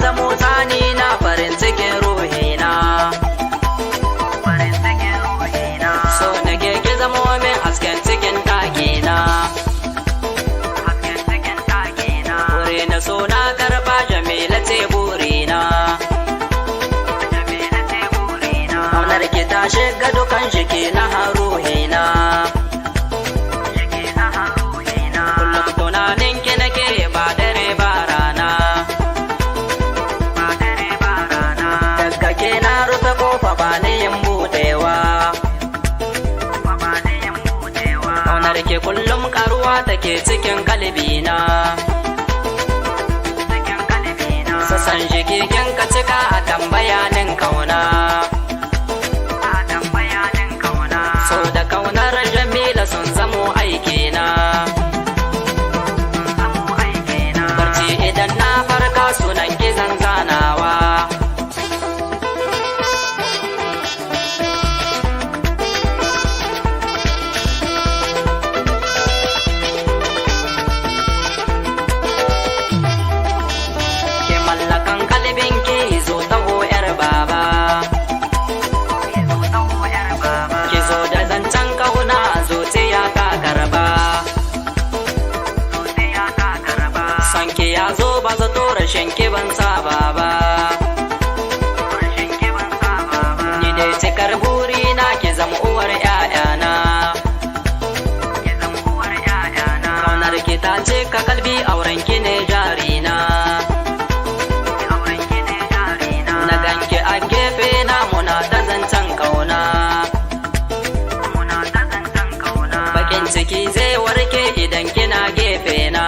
zamo tsani na farin cikin ruhina. So nake ki zamo min hasken cikin ɗakina. Wuri na so na karɓa Jamila ce burina. Ƙaunar ki ta shiga dukan jiki na ruhina. Kullum tunanin ki nake ba dare ba rana. Daga ke na rufe kofa ba ni yin buɗewa. Ƙaunar ki kullum karuwa take cikin kalbina. Sassan jiki kin ka cika a tambayanin kauna. So da kaunar Jamila sun zamo aikina. Barci idan na farka sunan ki zan zanawa. Ke mallakan kalbin ki zo taho yar baba. Ki zo da zancen kauna zuciya ta karba. San ki ya zo ba zato rashin ki ban saba ba. Ni dai cikar burina ki zama uwar ƴaƴana. Kaunar ki ta cika kalbi auren ki ne jarina. Na ganki a gefe na muna ta zancen kauna. Bakin ciki zai warke idan kina gefe na.